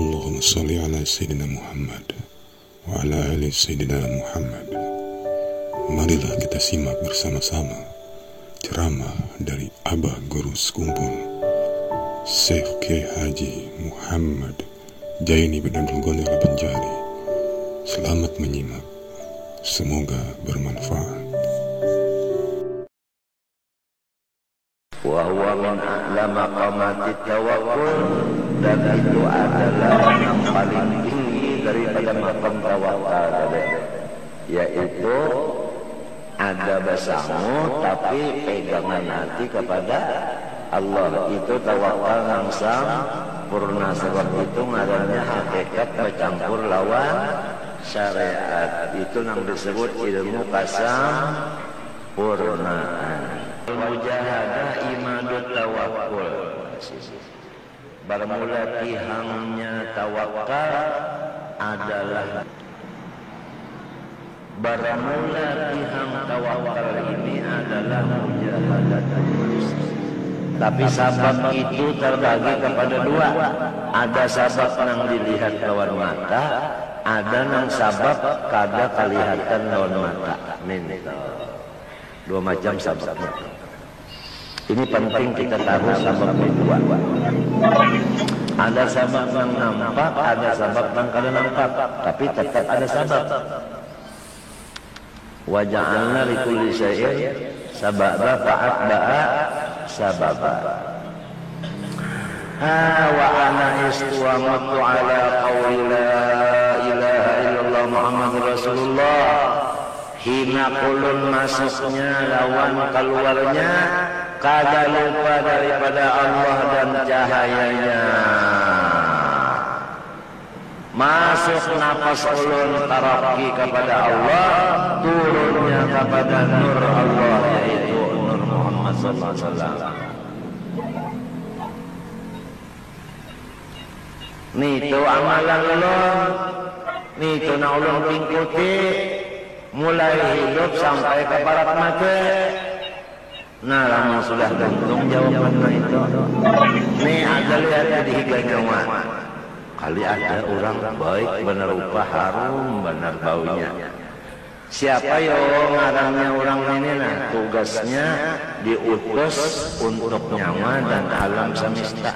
Allahumma salli ala Sayyidina Muhammad wa ala ali Sayyidina Muhammad. Marilah kita simak bersama-sama ceramah dari Abah Guru Sekumpul Syekh Kiai Haji Muhammad Jaini bin Abdul Ghani Al-Banjari. Selamat menyimak, semoga bermanfaat. Wa huwa min a'la maqamatit tawakkul, dan itu adalah yang paling tinggi daripada maqam tawakal, yaitu ada basamu tapi pegangan hati kepada Allah. Itu tawakal langsung purna, sebab itu ngarannya hakikat bercampur lawan syariat. Itu yang disebut ilmu kasam purnaan. Mujahadah imadut tawakkul. Bermula tihamnya tawakal adalah ini adalah mujahadah. Tapi sabab itu terbagi kepada dua. Ada sabab yang dilihat lawan mata, ada yang sabab kada kelihatan lawan mata. Dua macam sabab. Ini penting kita tahu sabab itu dua. Ada sabab yang nampak, ada sabab yang kada nampak, tapi tetap ada sabab. Wa ja'alna likulli syai'in sababa fa'atba'a sababa. Wa ana istuwamatu ala qawli la ilaha illallah Muhammadur Rasulullah. Hina kulun masuknya lawan keluarnya, kada lupa daripada Allah dan cahayanya. Masuk nafas ulun taraki kepada Allah, turunnya kepada nur Allah, yaitu nur Muhammad sallallahu alaihi wasallam. Nito amalan ulun, nito na ulun pingkuti mulai hidup sampai ke barat mati. Nah, lama sudah gantung jawabannya itu. Nih ada lihat di higa nyawa. Kali ada orang baik, benar rupa harum, benar baunya. Siapa yo ngarannya orang ini? Nah, tugasnya diutus untuk nyawa dan alam semesta.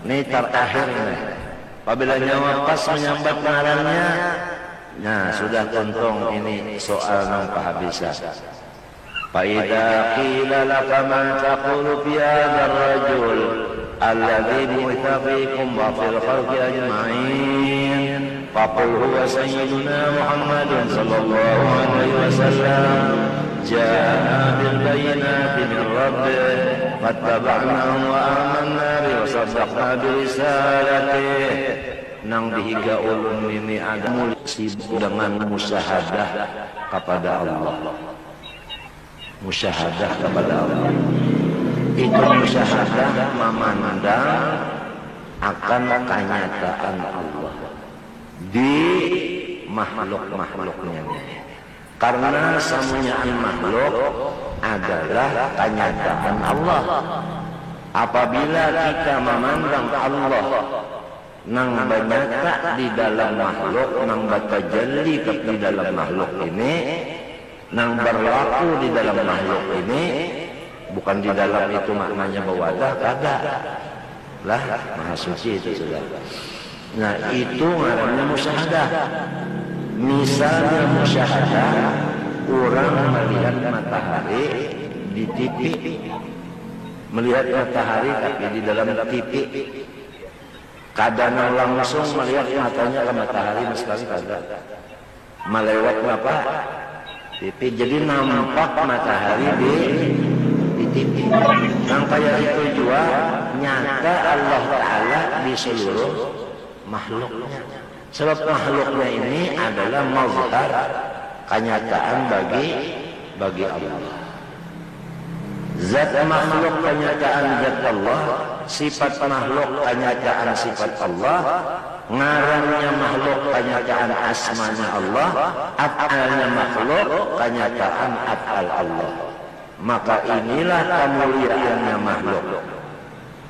Ini terakhir nih. Apabila nyawa pas menyambat ngarannya, nah sudah untung ini soal yang kehabisan. Fa'idha qila laka ma taqulu fi hadzal rajul alladhi bu'itha fikum wa fil khalqi ajma'in faqul huwa sayyiduna Muhammadun sallallahu alaihi wasallam ja'ana bil bayyinati min rabbih fattaba'nahu wa amanna bi wa saddaqna bi risalatihi. Nang dihiga ulun ini ada sibuk dengan musyahadah kepada Allah. Musyahadah kepada Allah. Itu musyahadah memandang akan kenyataan Allah di makhluk-makhluknya. Karena semuanya makhluk adalah kenyataan Allah. Apabila kita memandang Allah nang banyata di dalam makhluk, nang batajalli di dalam makhluk ini, nang berlaku di dalam makhluk ini, bukan di dalam itu maknanya bawadah, kada lah, maha suci itu sudah. Nah itu ngarannya musyahadah. Misalnya musyahadah, orang melihat matahari di TV, melihat matahari tapi di dalam TV. Kadang langsung melihat matanya ke matahari sekali kada. Melewat apa? TV. Jadi nampak matahari di TV. Yang kayak itu juga nyata Allah Ta'ala di seluruh makhluknya. Sebab makhluknya ini adalah mazhar kenyataan bagi Allah. Zat makhluk kenyataan zat Allah, sifat makhluk kenyataan sifat Allah, ngarannya makhluk kenyataan asmanya Allah, af'alnya makhluk kenyataan af'al Allah. Maka inilah kemuliaannya makhluk.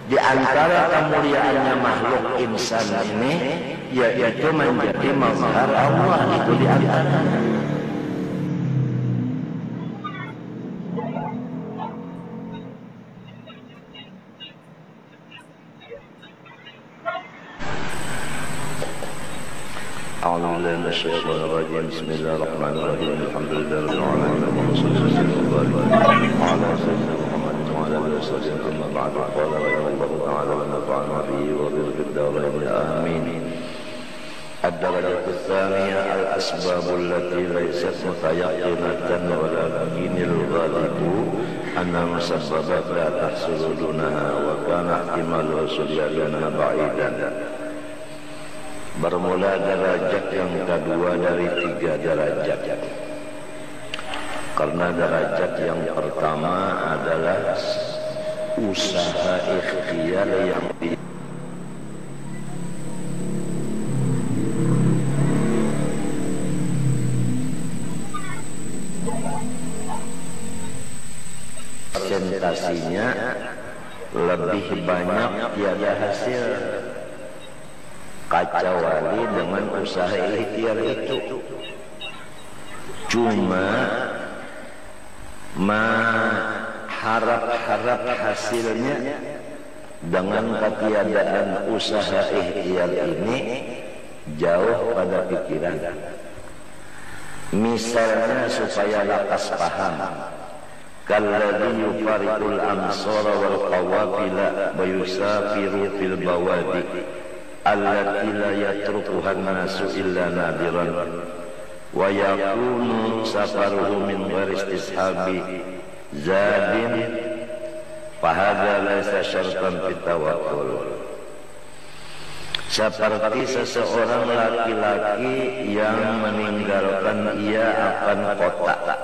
Di antara kemuliaannya makhluk insan ini yaitu menjadi mazhar Allah, itu di antaranya. Bismillahirrahmanirrahim. Alhamdulillahirabbil alamin. Wassallallahu ala sayyidina Muhammad wa ala alihi wasallam. Amma ba'du. Qala rahimahullahu ta'ala wa nafa'ana bihi wa bihi fid darain. Amin. Ad-darajatu tsaniyah al-asbab allati laysat mutayaqqinatan wa lakinil ghalibu anna musabbabat la tahsulu dunaha wa kana ihtimalu husuliha ba'idan. Bermula derajat yang kedua dari 3 derajat. Karena derajat yang pertama adalah usaha ikhtiar yang presentasinya lebih banyak tiada hasil kecuali dengan usaha ikhtiar itu. Cuma harap-harap hasilnya dengan ketiadaan usaha ikhtiar ini jauh pada pikiran. Misalnya supaya lakas paham, kalladzi yufariqul amsara wal qawafila wa yusafiru fil bawadi allati la yatrukuha an-nasu illa nadiran wa yakunu safaruhu min ghairi istishabi zadin fahadha laysa syartan fit tawakkul. Seperti seseorang laki-laki yang meninggalkan ia akan kota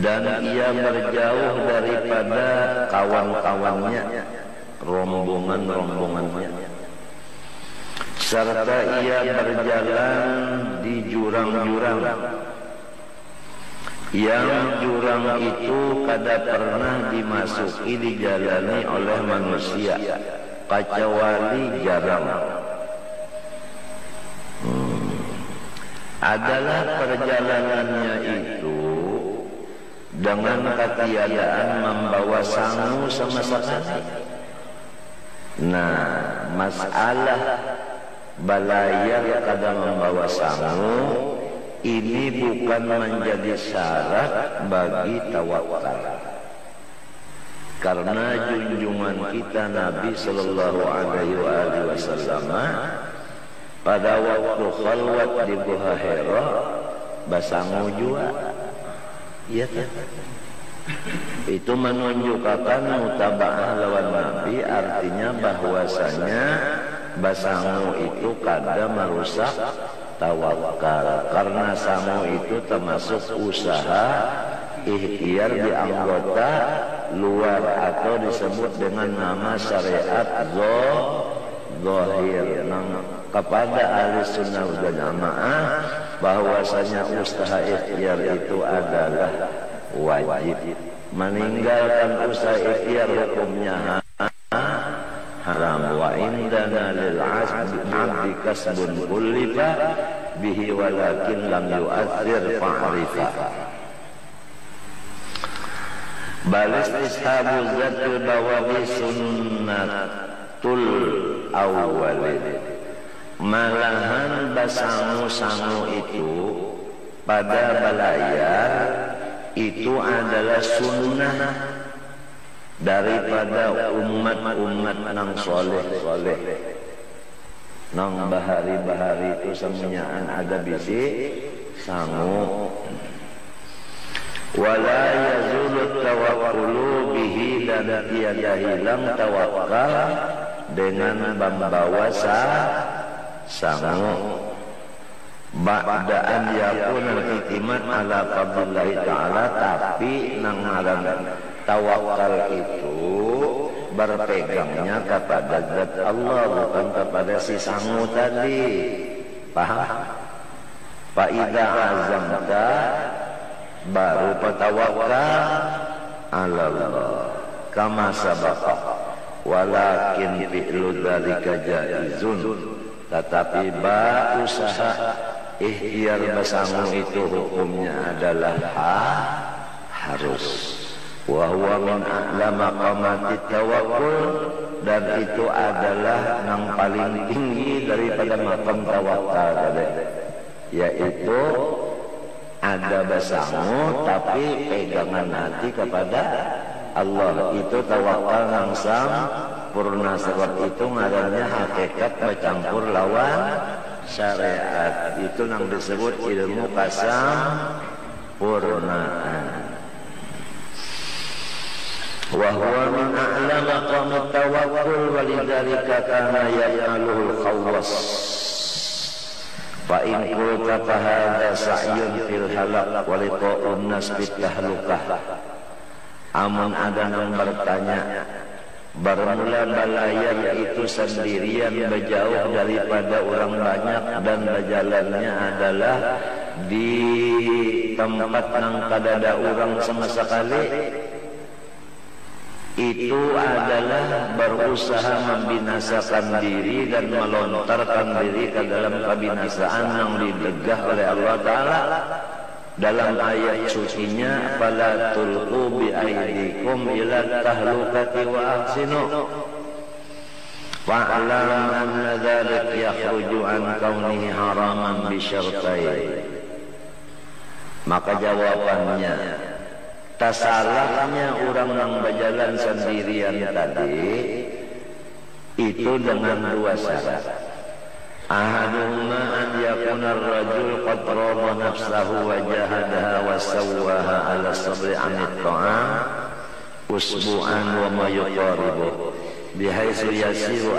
dan ia berjauh daripada kawan-kawannya, rombongan-rombongannya, serta ia berjalan di jurang-jurang yang jurang itu kada pernah dimasuki dijalani oleh manusia kecuali jarang. Adalah perjalanannya itu dengan ketiadaan membawa sangu sama sekali. Nah, masalah balayar kada membawa sangu ini bukan menjadi syarat bagi tawakal, karena junjungan kita Nabi Sallallahu Alaihi Wasallam pada waktu khalwat di Gua Hira basangu juga, iya kan? Itu menunjukkan mutaba'ah lawan Nabi, artinya bahwasanya basangu itu kada merusak tawakal, karena sangu itu termasuk usaha ikhtiar di anggota luar atau disebut dengan nama syariat zahir. Kepada ahli sunnah wal jamaah bahwasanya usaha ikhtiar itu adalah wajib. Meninggalkan usaha ikhtiar hukumnya haram. Wa indana lil abdi kasbun kullifa bihi walakin lam yu'athir fa'rifa. Balis ishabu zatul bawabi sunnatul awwalin. Malahan basangu-sangu itu pada balayar itu adalah sunnah daripada umat-umat nang soleh-soleh. Nang bahari-bahari itu semuanya ada bisi sangu. Wala yazulu tawakkulu bihi, dan tiada hilang tawakal dengan membawa sangu. Ba'daan yakun al-i'timad ala fadlillahi ta'ala, tapi nang ngaran tawakal itu berpegangnya kepada zat Allah, bukan kepada si sangu tadi. Paham? Fa idza azamta baru patawakal ala Allah kama sabaqa. walakin fi'lu dzalika jaizun, tetapi usaha ikhtiar basangu itu hukumnya adalah harus. Wa huwa min a'la maqamatit tawakkul, dan itu adalah yang paling tinggi daripada makam tawakal tadi, yaitu ada basangu tapi pegangan hati kepada Allah. Itu tawakal langsung purna, sebab itu ngarannya hakikat bercampur lawan syariat. Itu yang disebut ilmu kasampurnaan. Wa huwa min a'la maqamit tawakkul, walidzalika kana ya'maluhu al-khawwas. Fa in qulta fa hadha sa'yun fil halaq wa liqa'un nas bit tahlukah. Amun ada yang bertanya, bermula balayan itu sendirian berjauh daripada orang banyak, dan berjalannya adalah di tempat yang kada ada orang sama sekali. Itu adalah berusaha membinasakan diri dan melontarkan diri ke dalam kebinasaan yang didegah oleh Allah Ta'ala. Dalam ayat sucinya, fala tulqu bi aydikum ila tahlukati wa ahsinu fa'lam anna dzalik yakhruju an kaunihi haraman bi syartain. Maka jawabannya, tasalahnya orang yang berjalan sendirian tadi itu dengan dua syarat. Ahaduhuma an yakuna ar-rajul qad raba nafsahu wa jahadaha wa sawwaha ala sabri anit ta'am usbu'an wa ma yuqaribu bihaitsu yasiru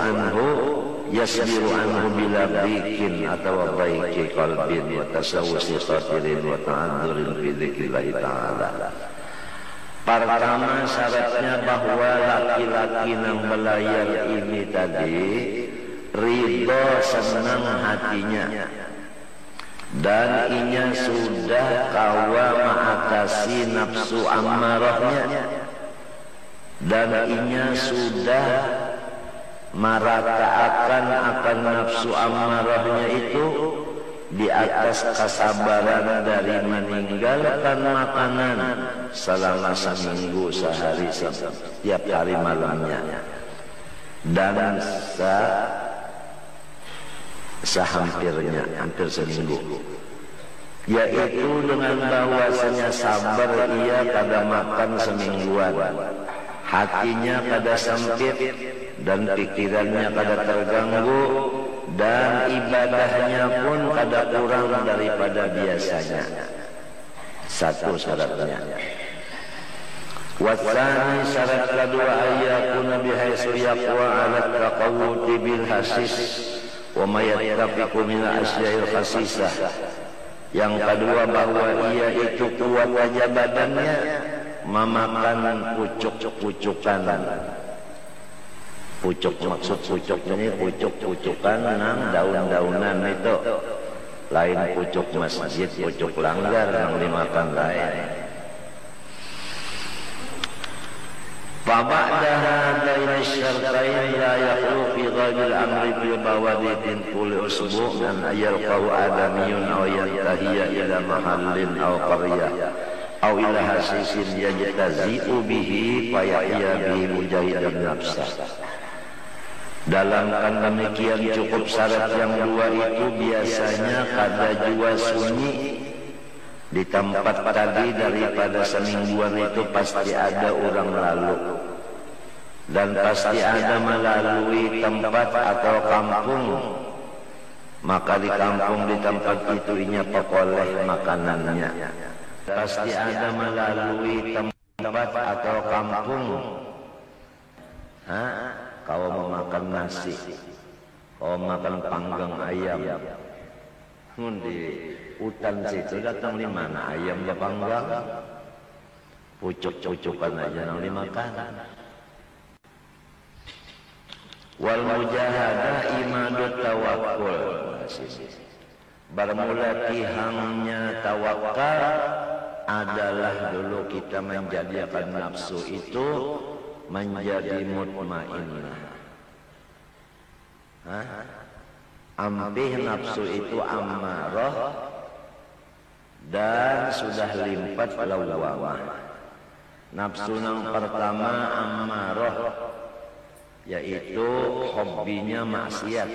anhu bila dhikin atau baiki qalbin wa tasawwusi khatirin wa ta'adzurin fi dzikrillahi ta'ala. Pertama syaratnya bahwa laki-laki yang belayar ini tadi ridho, senang hatinya, dan inya sudah kawa mengatasi nafsu amarahnya, dan inya sudah meratakan akan nafsu amarahnya itu di atas kesabaran dari meninggalkan makanan selama seminggu sehari setiap hari malamnya, dan sehampirnya hampir seminggu, yaitu dengan bahwasanya sabar ia kada makan semingguan, hatinya kada sempit dan pikirannya kada terganggu, dan ibadahnya pun kada kurang daripada biasanya. Satu syaratnya. Watsani syarat kedua, ayakuna bihaitsu yaqwa 'ala taqawwuti bil hasis wa ma yattafiqu min al-asya'il khasisah. Yang kedua, bahwa ia itu kuat aja badannya memakan pucuk-pucukan. Pucuk maksud pucuk ini pucuk-pucukan nang daun-daunan itu. Lain pucuk masjid, pucuk langgar yang dimakan lain. Faba'da hadaini syartain la yakhlu fi ghairil amri bil bawadidin kulli usbu' an ayalqahu adamiyun aw yantahiya ila mahallin aw qaryah aw ila hasisin yajtazi'u bihi fayahya bihi mujahidan nafsah. Dalam kan demikian cukup syarat yang dua itu biasanya kada jua sunyi di tempat tadi daripada semingguan itu pasti ada orang lalu, dan pasti ada melalui tempat atau kampung, maka di kampung di tempat itu inya pekoleh makanannya. Pasti ada melalui tempat atau kampung. Kau mau makan nasi, kau makan panggang ayam, di hutan situ datang di mana ayam dipanggang, pucuk-pucukan aja yang dimakan. Wal mujahadah imadut tawakkul. Bermula tihangnya tawakal adalah dulu kita menjadikan nafsu itu menjadi mutmainnah. Ampih nafsu itu ammarah dan sudah limpat lawwamah. Nafsu yang pertama ammarah, yaitu hobinya maksiat,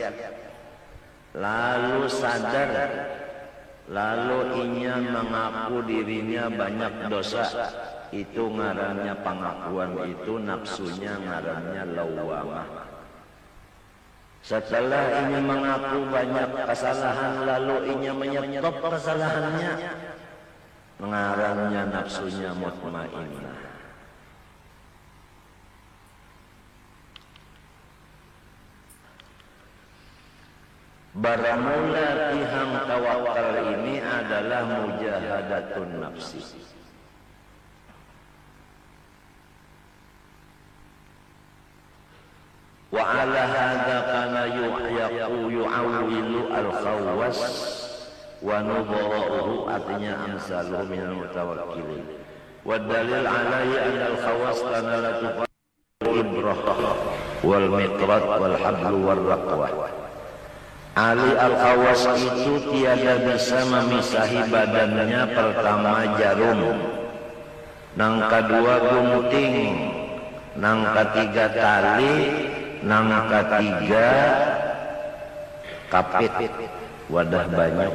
lalu sadar, lalu inya mengaku dirinya banyak dosa, itu ngarannya pengakuan, itu nafsunya ngarannya lawwamah. Setelah inya mengaku banyak kesalahan, lalu inya menyetop kesalahannya, ngarannya nafsunya mutmainnah. Bermula pihang tawakal ini adalah mujahadatun nafsi. Wa ala hadza kana yu'awwilu al-khawwas wa nudha'uhu, artinya amsaluhu minal mutawakkilin. Wa dalil alaihi anna al-khawwas kana la tuqal ibrah wal miqrat wal hablu war raqwah. Ali al-khawwas itu tiada bisa memisahi badannya. Pertama jarum, nang kedua gunting, nang ketiga tali, nang ketiga kapit, wadah banyak.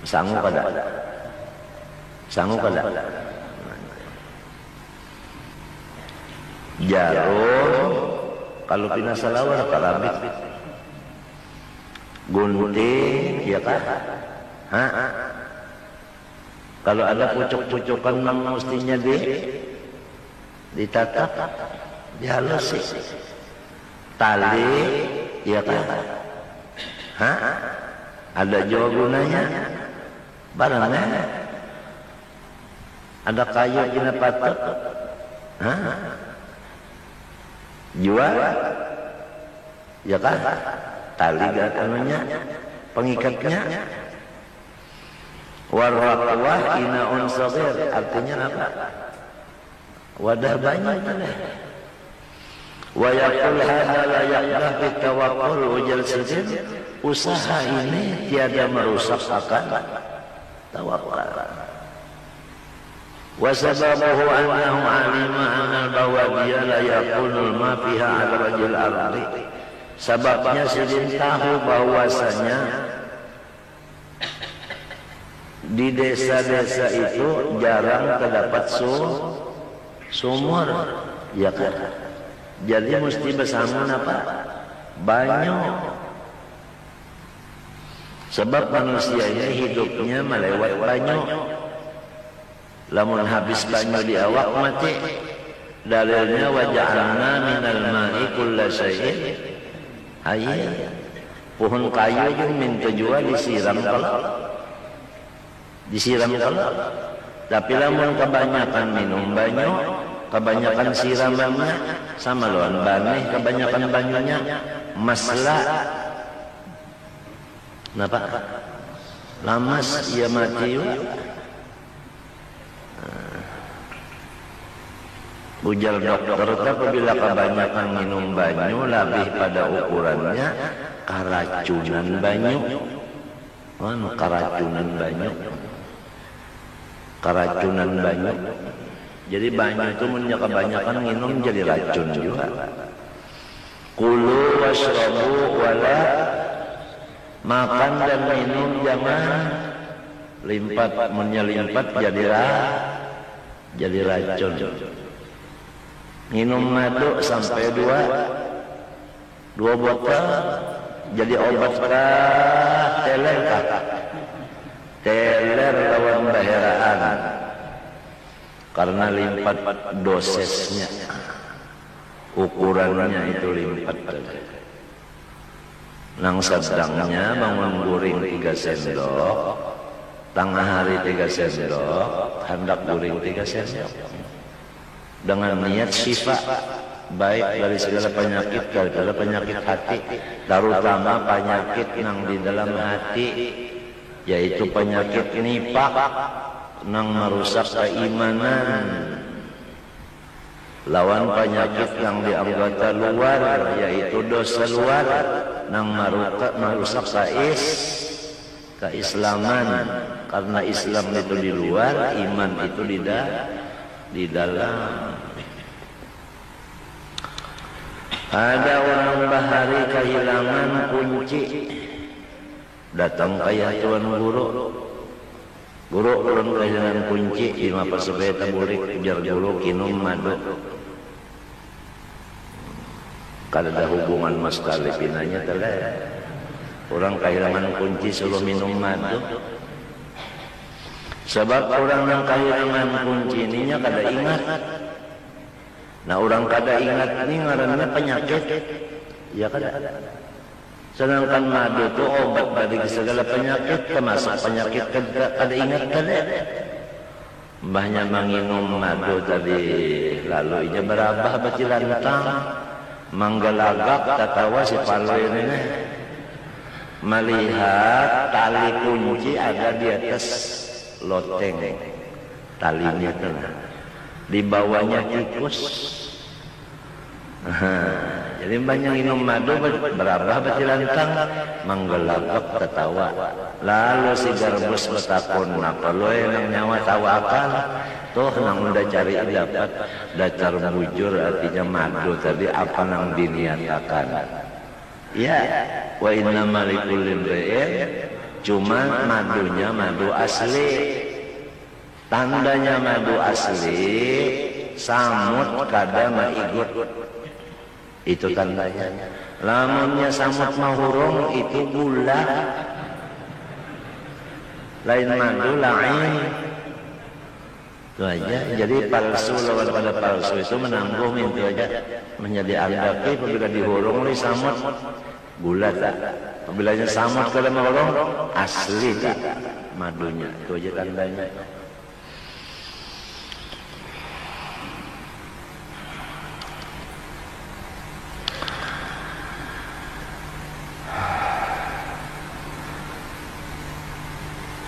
Sangu kada? Sangu kada? Jarum, kalau pina salawar kalabit. Gunting, ya kan? Kalau ada pucuk-pucukan yang mestinya ditatap, dihalusi. Tali, ya kan? Ada juga gunanya, barangnya. Ada kayu kena patut, jual, ya kan? Tali anunya, pengikatnya. Warwaqwah inaun saghir, artinya apa? Wadah banyak boleh. Wa yaqul hadza la yaqdah bitawakkul ujal sidin, usaha ini tiada merusak akan tawakal. Wa sababuhu annahu alima anna al-bawadiyya la yakunul ma fiha ala rajul ardi. Sebabnya sidin tahu bahwasanya di desa-desa itu jarang terdapat sumur, ya kan? Jadi mesti bersama apa? Banyak. Sebab manusianya hidupnya melewat banyak. Lamun habis banyak di awak mati. Dalilnya waja'alna minal ma'i kulla syai'in hayy. Pohon kayu yang minta jual disiram kalau. Tapi lamun kebanyakan minum banyak, kebanyakan siramannya sama lawan baneh, kebanyakan banyunya masla. Napa? Lamas ia mati. Ujar dokter, apabila kebanyakan minum banyu lebih pada ukurannya keracunan banyu. Keracunan banyu. Jadi banyu itu kebanyakan minum jadi racun juga. Kulu washrabu wala, makan dan minum jangan limpat, menyelimpat jadi racun. Minum madu sampai dua botol jadi obat kah? Teler kah? Teler lawan baheraan. Karena limpat dosesnya, ukurannya itu limpat. Nang sedangnya bangun guring 3 sendok, tengah hari 3 sendok, hendak guring 3 sendok. Dengan niat syifa, baik dari segala penyakit, daripada penyakit hati, terutama penyakit yang di dalam hati, yaitu penyakit nifaq, nang merusak keimanan. lawan penyakit yang dianggota luar, yaitu dosa luar nang marusak keislaman, karena Islam itu di luar, iman itu di dalam. Ada orang bahari kehilangan kunci, datang kayak tuan guru ulun kehilangan kunci, ima pasupaya tabulik ujar guru kinum madu. Kada ada hubungan mas kali pinanya telah. Orang kehilangan kunci suruh minum madu. Sebab orang yang kehilangan kunci ininya kada ingat. Nah orang kada ingat ini ngarannya penyakit. Ya kada. Sedangkan madu itu obat dari segala penyakit, termasuk penyakit kada ingat kada. Mbahnya menginum madu tadi, lalu ia berabah baci lantang, menggelagak tatawa si paloi ini. Melihat tali kunci ada di atas loteng, talinya tengah, di bawahnya tikus. Jadi banyak minum madu berabah baci lantang, menggelagak tertawa. Lalu si garbus bertakun, nah kalau yang nyawa tawakan, toh nang udah cari dapat dacar bujur, artinya madu tadi apa nang diniatakan. Ya, wa inna malikul limri'in, cuma madunya madu asli. Tandanya madu asli, samut kada maigut. Itu tandanya. Lamunnya samut mahurung itu gula. Lain madu lain. Itu aja. Jadi palsu lawan pada palsu itu menanggung itu aja. Menjadi andaki apabila dihurung oleh samut gula tak. Apabila samut kada mahurung asli tak madunya. Itu aja tandanya.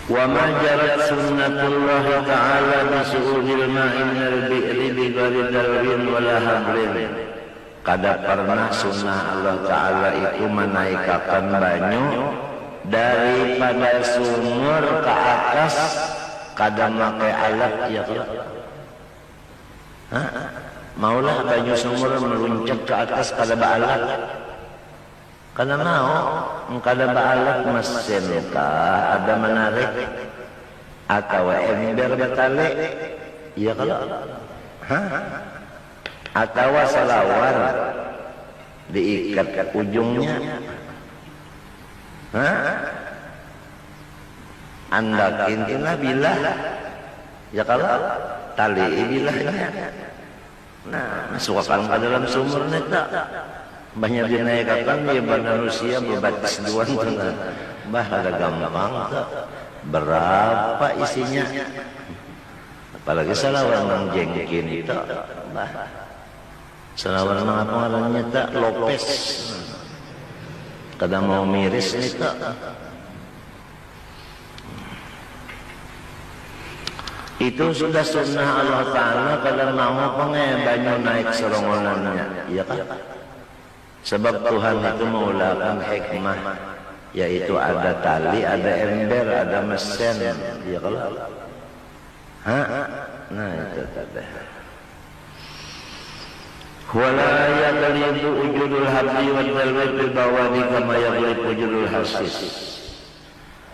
وما جرت سنة الله تعالى بسؤول الماء من البئر بغير دلو ولا حبر. Kada pernah sunnah Allah Ta'ala itu menaikkan banyu daripada sumur ke atas, kada pakai alat. Ya maulah banyu sumur meluncak ke atas kada baalat. Karena mau, kada baalat mesin kah, ada menarik atau ember betali, iya kalau, atau salawar diikat ujungnya, andakin inilah bilah, ya kalau tali bilahnya, nah masukkan ke dalam sumur neta. Banyak dinaikkan ya manusia berbatas duan tengah. Bah ada gampang tak? Berapa isinya? Apalagi salawar nang jengkin itu. Bah salawar nang apa ngarannya tak? Lopes. Kada mau miris ni tak? Itu sudah sunnah Allah Ta'ala kada mau banyu naik serongonannya. Iya kan? Sebab Tuhan itu mengulakan hikmah, yaitu ada tali, ada ember, ada mesin. Ya kalau, nah itu tadi. Wala yaglibu ujudul habli wa dalwi bil bawadi kama yaglibu ujudul hasis.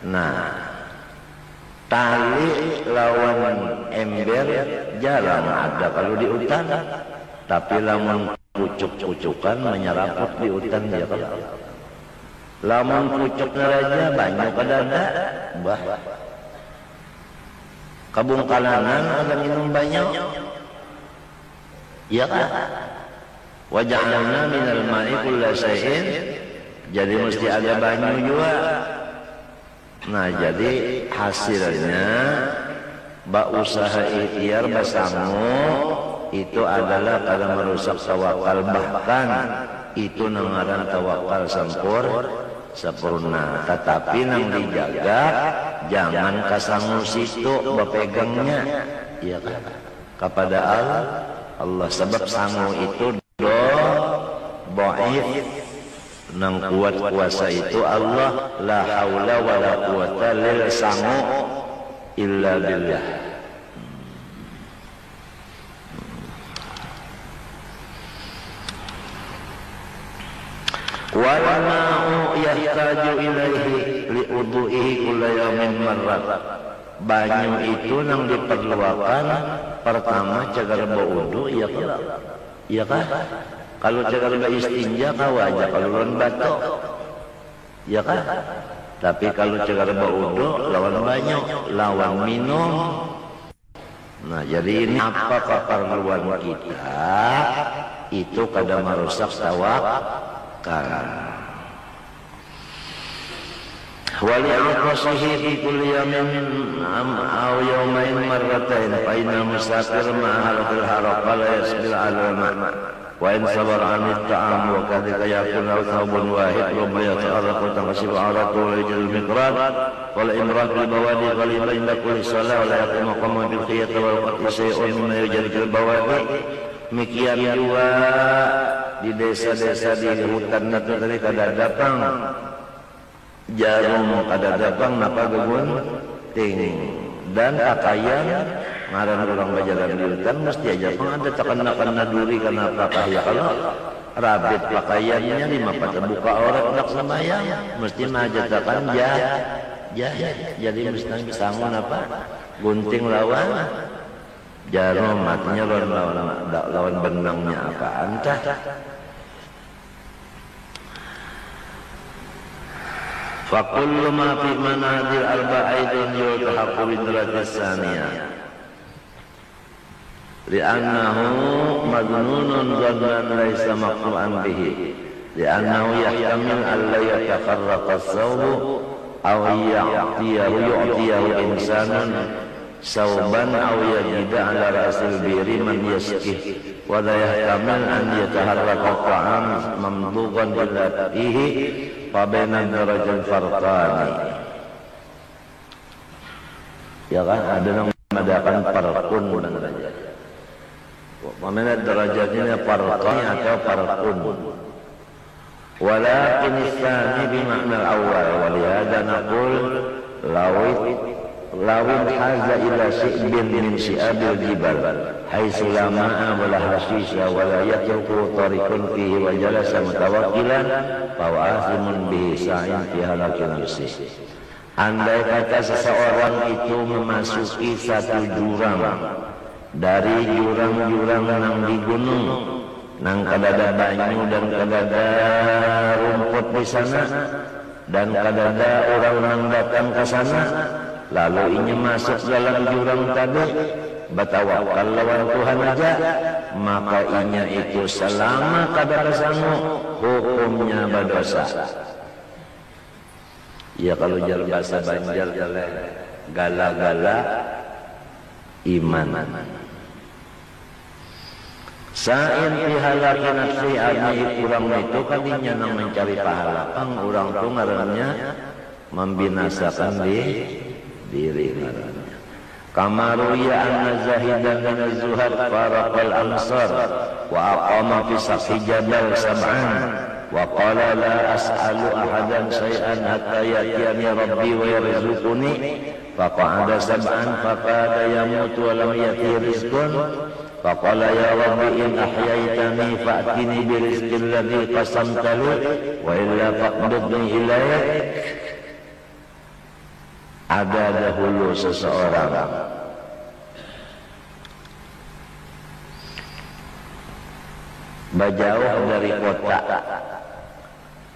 Nah, tali lawan ember jarang ada kalau di hutan, tapi lawan pucuk-pucukan menyeraput di hutan dia kalau. Lamun pucuknya raja banyak kada ada. Bah. Kabung kalangan ada minum banyak. Iya kan? Wa ja'alna minal ma'i kulla shay'in. Jadi mesti ada banyak juga. Nah, jadi hasilnya ba usaha ikhtiar basangu itu adalah kada merusak tawakal, bahkan itu nangaran tawakal sempurna. Tetapi nang dijaga jangan kasangu situ bapegangnya, ya kan? Kepada Allah Allah. Sebab sangu itu dhaif, nang kuat kuasa itu Allah. La haula wala quwata lil sangu illa billah. Wal ma'u yahtaju ilaihi li'udhu'ihi kulla yawmin marrat. Banyu itu nang diperluakan pertama cagar baudu, ya kan? Ya kan? Kalau cagar istinja kau aja kalau lawan batu, ya kan? Tapi kalau cagar baudu lawan banyu, lawan minum. Nah, jadi ini apa keperluan kita itu kada merusak tawakal. Wali aqsihi fi kulli yawmin aw yawmayn marratain fa inna musafir ma'al harqa la yasbil 'ala ma' wa in sabar 'an at-ta'am wa kadhalika yakun lahu thawbun wahid wa yata'arraqu tanqashibu 'aratu wa yajil al-miqrad wal imrad bil bawadi qalilan inda kulli salah wa la yaqumu qama bil khiyat wal qat'i shay'un mimma yajil al bawadi. Demikian juga di desa-desa di hutan itu tadi kada datang jarum, kada datang napa gegunting, dan pakaian ngaran orang bajaran di hutan mesti aja ada tekan-tekan duri kenapa ya kalau rabit pakaiannya di mapa terbuka orang nak sembahyang mesti majatakan jadi mesti sangun apa gunting lawan jarum, artinya lawan benangnya apa entah. Fakullu ma fi manazil arba'aidun yultahaqqu bidratis saniyah li'annahu madnunun dhannan laysa maqru'an bihi li'annahu yahtamil an la yatafarraqa as-sawbu aw yu'tiyahu insanun sawban aw yajida ala ra'sil biri man yaskih wa la yahtamil an yataharraka at-ta'am mamdughan ila fihi Fabena darajal farqani. Ya kan ada yang mengadakan farqun dan derajat. Mana derajatnya farqani atau farqun. Walakin tsani bi makna al-awwal wa li hadha naqul lawin haza ila shi'bin min shi'abil jibal haitsu la ma'a wa la hashisha wa la yatruku tariqun fihi wa jalasa mutawakkilan fa wa'azimun bihi sa'in fi halakil nafsi. Andai kata seseorang itu memasuki satu jurang dari jurang-jurang nang di gunung nang kadada banyu dan kadada rumput di sana dan kadada orang nang datang ke sana, lalu inya masuk dalam jurang tadi bertawakal lawan Tuhan aja, maka inya itu selama kada kesangu hukumnya berdosa. Ya kalau jar bahasa Banjar gala-gala iman. Sa'in fi halaki nafsi abdi kurang itu kadinya nang mencari pahala. Orang tu ngarannya membinasakan diri ngarannya. Kamaru ya anna zahidan min az-zuhad faraqal amsar wa aqama fi safi jabal sab'an wa qala la as'alu ahadan shay'an hatta ya'tiyani rabbi wa yarzuquni faqa'ada sab'an faqada yamutu wa lam ya'ti rizqun faqala ya rabbi in ahyaitani fa'tini bi rizqil ladzi qasamta li wa illa faqbidni ilaik. Ada dahulu seseorang berjauh dari kota,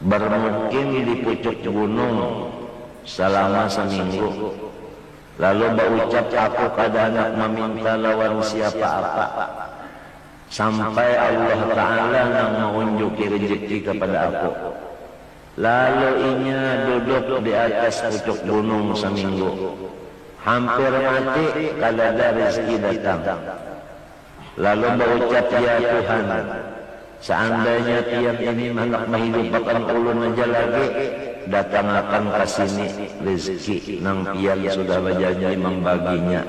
bermukim di pucuk gunung selama seminggu, lalu berucap aku kada nak meminta lawan siapa apa sampai Allah Ta'ala yang mengunjuki rezeki kepada aku. Lalu inya duduk di atas pucuk gunung seminggu, hampir mati kada ada rezeki datang. Lalu berucap, ya Tuhan, seandainya tiap ini hendak menghidupkan ulun aja lagi, datangkan ke sini rezeki nang pian sudah berjanji membaginya.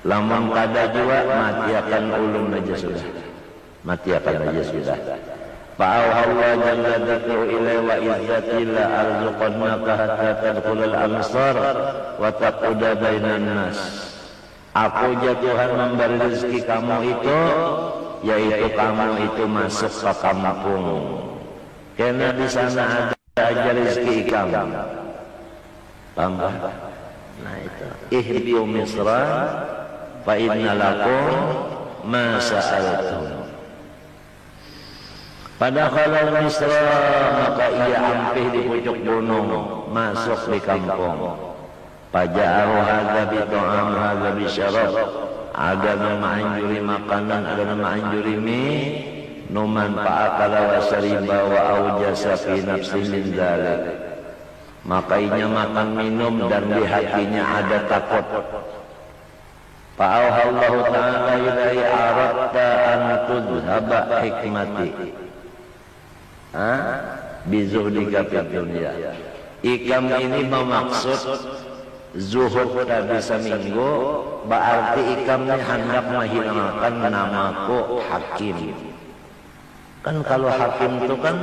Lamun kada jua mati akan ulun aja sudah. Mati akan aja sudah. Fa'auhallah jalla dzikru ilai wa izzati la arzuqannaka hatta tadkhulal amsar wa taquda bainan nas. Aku ya Tuhan memberi rezeki kamu itu, yaitu kamu itu masuk ke kampung. Karena di sana ada aja rezeki kamu. Paham? Nah itu. Ihbiu Misra fa inna lakum ma sa'altum. Pada kalau Misra maka ia ampih di pucuk gunung masuk di kampung. Paja'ahu hadza bi ta'am hadza bi syarab. Ada nama anjuri makanan, ada nama anjuri minuman fa'akala wa syariba wa aujasa fi nafsi min dzalik. Maka ia makan minum dan di hatinya ada takut. Fa'auhallahu ta'ala ilaihi aradta an tudhaba hikmati. Bizuhdika fid dunya. Ikam ini bermaksud zuhud tadi seminggu, berarti ikam ini hendak menghilangkan namaku hakim. Kan kalau hakim itu kan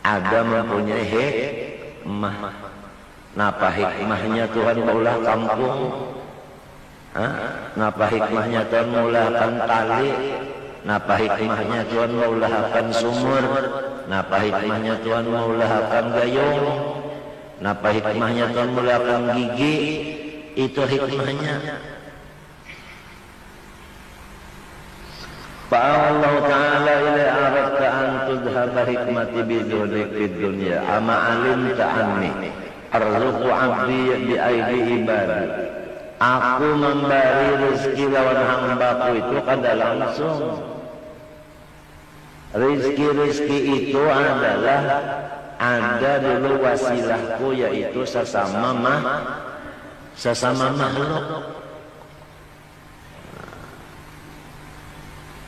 ada mempunyai hikmah. Napa hikmahnya Tuhan maulah kampung? Napa hikmahnya Tuhan maulahkan tali? Napa hikmahnya Tuhan maulahkan sumur? Napa hikmahnya Tuhan maulahkan gayung? Napa hikmahnya Tuhan maulahkan gigi? Itu hikmahnya. Fa'allahu ta'ala ila aradta an tudhaba hikmati bizuhdik fid dunya ama alimta anni arzuqu abdi bi aidi ibadi. Aku memberi rezeki lawan hambaku itu kada langsung. Rezeki itu adalah ada dulu wasilahku, yaitu sesama makhluk.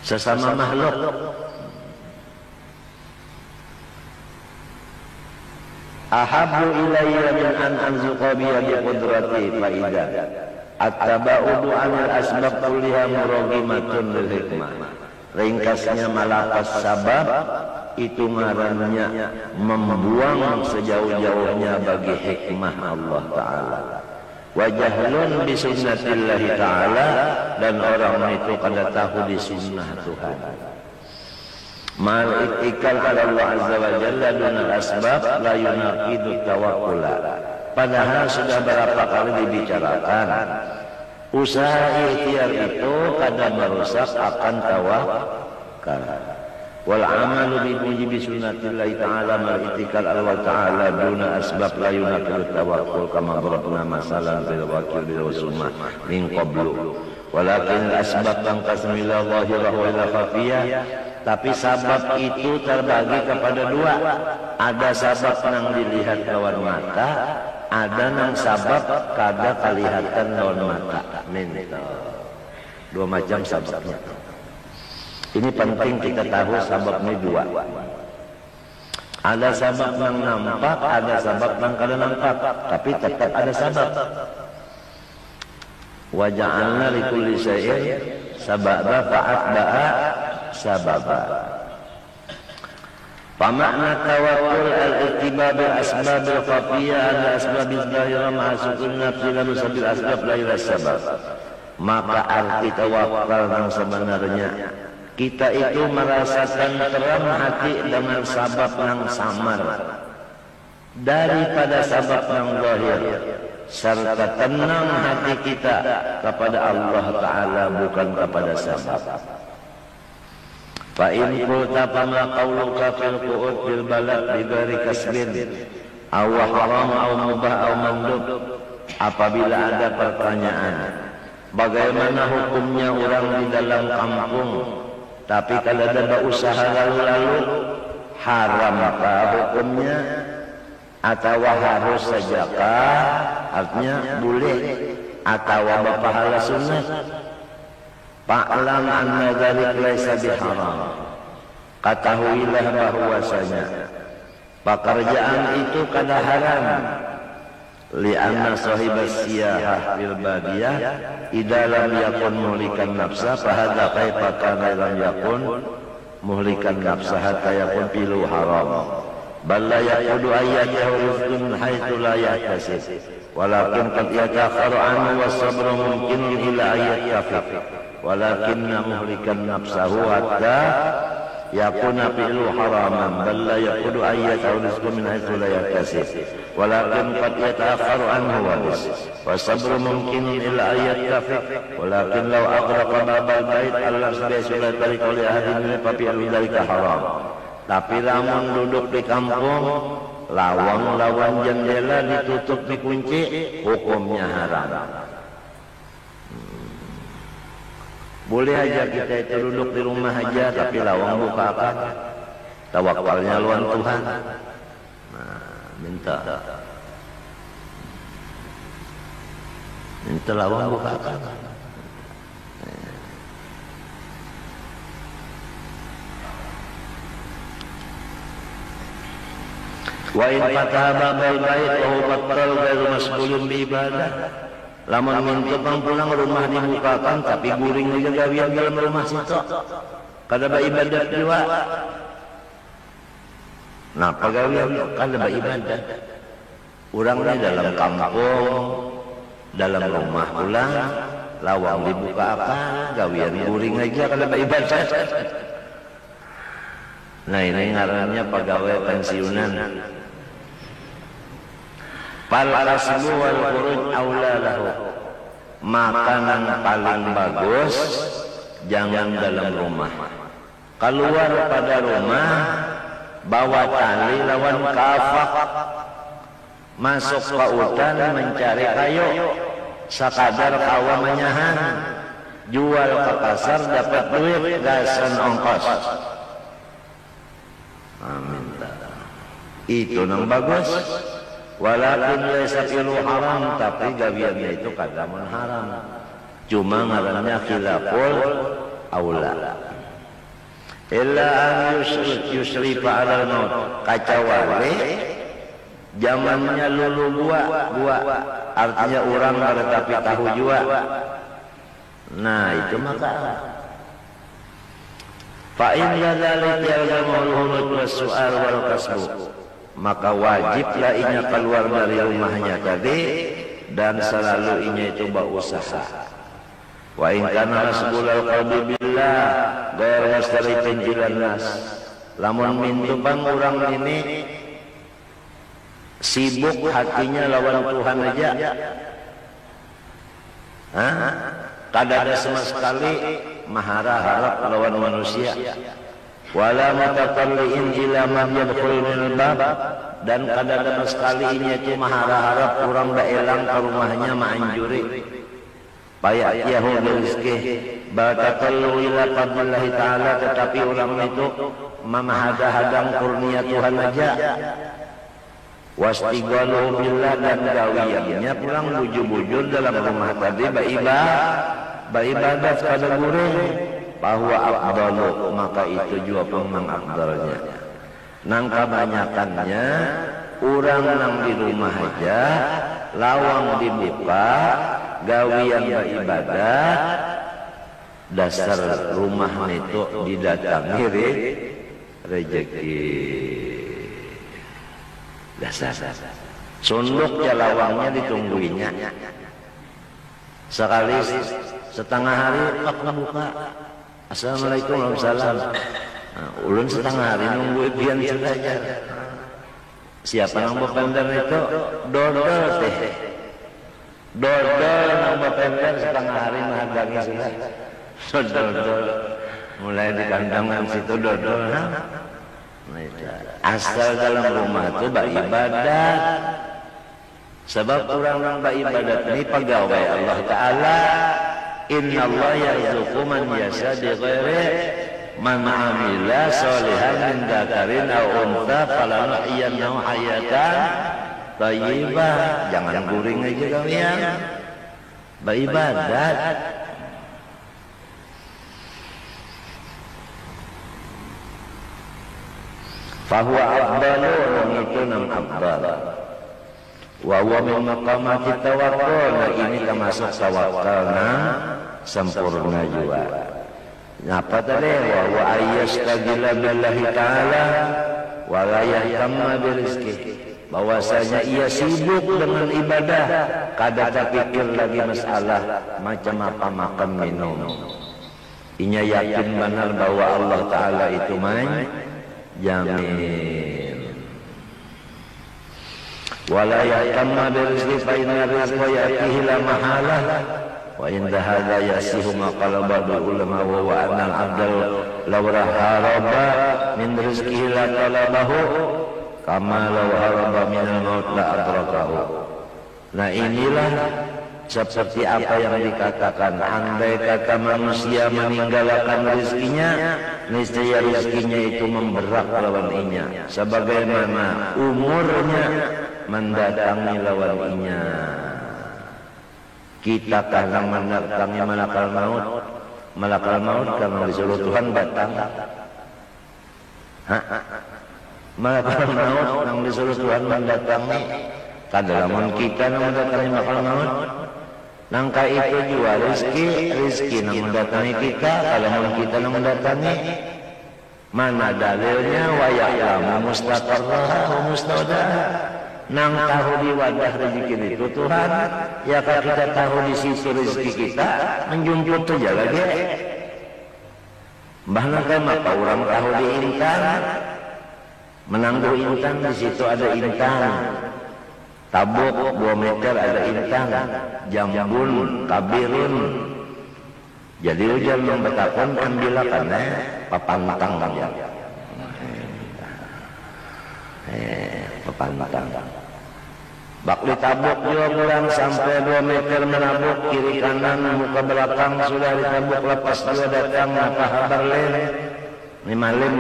Sesama makhluk. Ahabbu ilayya min an anzuqa bi qudrati faidah. At-taba'udu 'anil asbab kulliha muragimatun lil hikmah. Ringkasnya malakas sabab itu ngarannya membuang sejauh-jauhnya bagi hikmah Allah Ta'ala. Wa jahlun bi sunnatillahi ta'ala, dan orang itu kada tahu di sunnah Tuhan. Mal ittikal ala Allah azza wa jalla dunal asbab la yunaqidu tawakkula. Padahal sudah berapa kali dibicarakan, usaha ikhtiar itu kadang merusak akan tawakal. Wal amalu bi mujibi sunnatillahi ta'ala mal ittikal ala Allah ta'ala duna asbab la yunaqidu tawakkul kama darabna masalan bil wakil bil sunnah min qablu. Walakin asbab tanqasmu ila zahirah wa ila khafiyah. Tapi sabab itu terbagi kepada dua. Ada sabab yang dilihat lawan mata, ada yang sabab kada kelihatan lawan mata. Dua macam sababnya. Ini penting kita tahu sabab ini dua. Ada sabab yang nampak, ada sabab yang kada nampak, tapi tetap ada sabab. Wa ja'alna likulli syai'in sababa fa'atba'a sababa. Famakna tawakkul al-ittiba bil asbab al-khafiyah ala asbab al-zahirah ma'a sukun nafsi lalu sabil asbab la ila sabab. Maka arti tawakal yang sebenarnya kita itu merasakan terang hati dengan sabab yang samar daripada sabab yang zahir, serta tenang hati kita kepada Allah Ta'ala bukan kepada sabab. Fa in qulta fama qawluka fil qu'ud fil balad bi ghairi kasbin aw haram aw mubah aw mandub. Apabila ada pertanyaan, bagaimana hukumnya orang di dalam kampung tapi kalau ada usaha lalu-lalu, haramkah hukumnya atau harus sajakah? Artinya boleh atau pahala sunat. Fa'lam anna dzalik laisa biharam. Ketahuilah bahwasanya pekerjaan itu kada haram. li'anna sahibas siyahah fil badiyah idza lam yakun muhlikan nafsa fa hadza kaifa kana lam yakun muhlikan nafsa hatta yakun filu haram bal la yaqudu ayyatahu rizqun min haitsu la yahtasib walakin qad yatakharu anhu was-sabru mumkinun ila ayyattafiq walakinna muhlikan nafsahu hatta yakuna fi'lu haraman bal la yaqudu ayyatahu rizqun min haitsu la yahtasib walakin qad yatakharu anhu was-sabru mumkinun ila ayyattafiq walakin law aghraqa babal bait al-lasbi sulai tarik oleh ahadin fa fi'lu dzalika haram. Tapi lamun duduk di kampung, lawang jendela ditutup dikunci, hukumnya haram. Boleh aja kita itu duduk di rumah aja, tapi lawang buka apa? Tawakalnya lawan Tuhan. Nah, minta lawang buka apa? Wa in fataba bal bait wa batal ghairu masbulun bi ibadah. Lamun mintupang pulang rumah dibukakan tapi guring juga gawian dalam rumah situ. Kada ba ibadat juga. Nah, pagawian kada ba ibadat. Urang di dalam kampung, dalam rumah pulang, lawang dibuka apa, gawian guring aja kada ba ibadat. Nah, ini ngarannya pegawai pensiunan. Fal kasbu wal khuruj aula lahu. Makanan paling bagus jangan dalam rumah. Keluar pada rumah bawa tali lawan kafak. Masuk ke hutan mencari kayu. Sakadar kawa menyahan. Jual ke pasar dapat duit gasan ongkos. Amin. Itu yang bagus. Walakin laysa fi'lu haram, tapi gawiannya itu kadamun haram. Cuma ngarannya khilaful aula. Illa an yusrifa 'alal maut. Kacawale zamannya lulu gua artinya orang tapi tahu jua. Nah, itu maka fa in dzalika al-mawlud was-su'al wal kasbu, maka wajiblah inya keluar dari rumahnya tadi dan selalu inya itu berusaha. Wa in kana nasbulal qalbi billah ghair mustarifin jilan nas, lamun mintupang urang ini sibuk hatinya lawan Tuhan aja, kada ada sama sekali mahara harap lawan manusia. Wala mutatalliin ila man yadkhul minal bab, dan kada ada sekali ini itu mahara harap orang da elang ke rumahnya maanjuri paya yahu rezeki batatallu ila fadlillah taala, tetapi orang itu memahada-hadang kurnia Tuhan aja. Wastighalu billah, dan gawiannya pulang bujur-bujur dalam rumah tadi baibadat pada guring bahwa afdalu, maka itu juga pemang afdalnya. Nang kebanyakannya orang nang di rumah aja lawang dibuka gawian baibadat, dasar rumah itu didatangi rezeki. Dasar sunduk ya lawangnya ditungguinya. Sekali setengah hari pak ngebuka, assalamualaikum waalaikumsalam. Nah, ulun setengah hari nunggu bian saja. Siapa nang bapender itu? Dodol teh. Dodol nang bapender setengah hari menghadangi sudah. Dodol mulai di kandangan situ dodol. Asal dalam rumah itu beribadat. Sebab orang beribadat ini pegawai Allah Ta'ala. Inna Allah yarzuqu man yasha bighairi man amila sholihan min dzakarin aw untha falanuhyiyannahu hayatan thayyibah. Jangan guring aja kalian. Beribadat. Fahuwa afdalu, itu nam afdal. Wa huwa min maqamati tawakkul. Nah ini termasuk tawakal sempurna juga. Napa tadi? Wa huwa ayyastagila billahi ta'ala wa la yahtamma birizqih. Bahwasanya ia sibuk dengan ibadah, kada terpikir lagi masalah macam apa makan minum. Inya yakin benar bahwa Allah Ta'ala itu jamin. Wala yahtamma birizqih fa inna rizqa ya'tihi la mahalah. Wa inda hadha yasihu ma qala ba'dul ulama wa huwa anna al-'abdal law haraba min rizqihi la talabahu kama law haraba min al-maut la adrakahu. Nah inilah seperti apa yang dikatakan, andai kata manusia meninggalkan rezekinya, niscaya rezekinya itu memberat lawan inya, sebagaimana umurnya mendatangi lawan inya. Kita kadang mendatangi malakal maut karena disuruh Tuhan datang. Malakal maut yang disuruh Tuhan mendatangi. Kadang kita yang mendatangi malakal maut. Nangka itu juga rezeki yang mendatangi kita. Kalau kita yang mendatangi, mana dalilnya? Wa ya'lamu mustaqarraha wa mustaudaha. Nang tahu di wadah rezeki itu Tuhan, ya kalau kita tahu di situ rezeki kita, menjemput saja lagi. Bahkan maka orang tahu di intan, menangguh intan, di situ ada intan. Tabuk 2 meter ada intan, jambul, kabirun. Jadi hujan yang betapun ambilakan papantang aja. Papantang. Bak ditabuk juga pulang sampai 2 meter menabuk kiri kanan muka belakang sudah ditabuk, lepas dia datang apa kabar lain 5 lim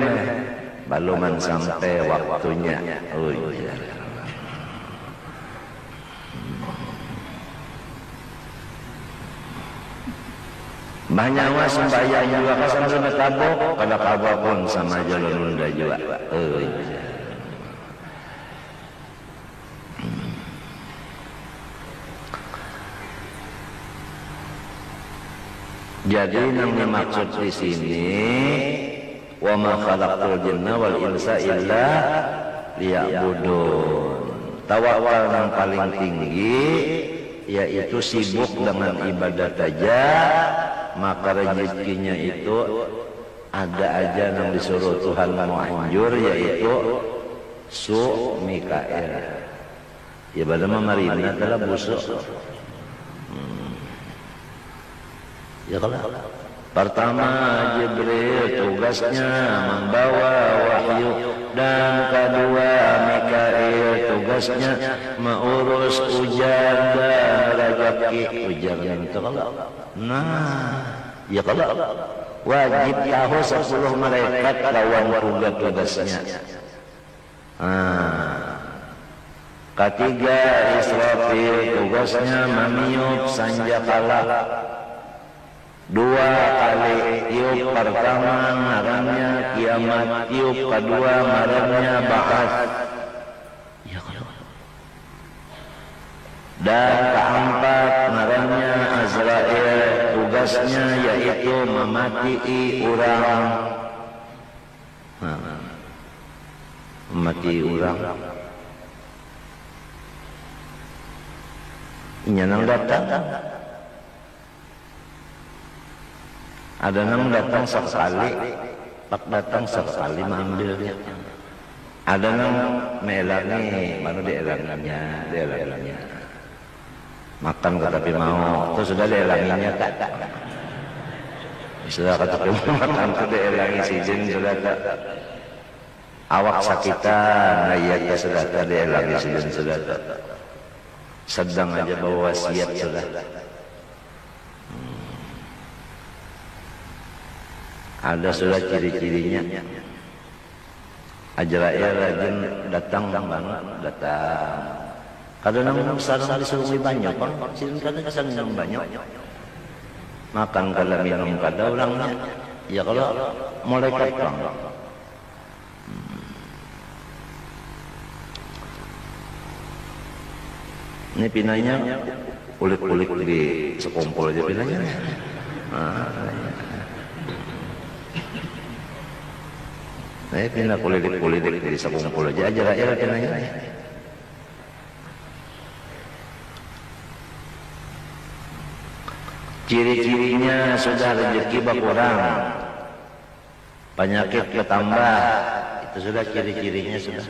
baluman sampai waktunya. Oh iya. Banyak mas sembahyang juga kasar sama tabuk pada kabar pun sama jalan Nunda juga. Oh iya. Jadi yang maksud di sini wa ma khalaqtul jinna wal insa illa liya'budun. Tawakal yang paling tinggi yaitu sibuk dengan ibadat saja, maka rezekinya itu ada aja yang disuruh Tuhan mau anjur, yaitu su Mikael. Ya pada marina telah busuk. Ya kalau pertama Jibril tugasnya membawa wahyu, dan kedua Mikael tugasnya mengurus ujar dan rezeki. Ujarnya itu kalau ya kalau wajib tahu 10 malaikat lawan tugasnya. Ketiga Israfil tugasnya meniup sanjakala. 2 kali tiup pertama ngarannya kiamat, tiup kedua ngarannya ba'ats. Ya kalau. Dan keempat ngarannya Azrail, tugasnya yaitu memati orang. Memati orang. Nyanang datang. Ada yang datang sekali, pak datang sekali mengambilnya. Ada yang melangi, baru dielanginya. Makan tapi mau, terus sudah dielanginya tak. Sudah kata makan tu dielangi sizin sudah tak. Awak sakitan, ayat sudah tak dielangi sizin sudah tak. Sedang aja bawa wasiat sudah. Ada sudah ciri-cirinya. Azrail rajin datang banget, datang. Kadang-kadang sarang disuruh banyak, kadang-kadang minum banyak. Makan kalau minum kada orangnya. Ya kalau malaikat bang. Ini pinanya kulit-kulit di sekumpul aja pinanya. Nah, pindah kulit-kulit di sekumpul aja aja pinanya. Ciri-cirinya sudah rezeki berkurang, penyakit bertambah, itu sudah ciri-cirinya sudah.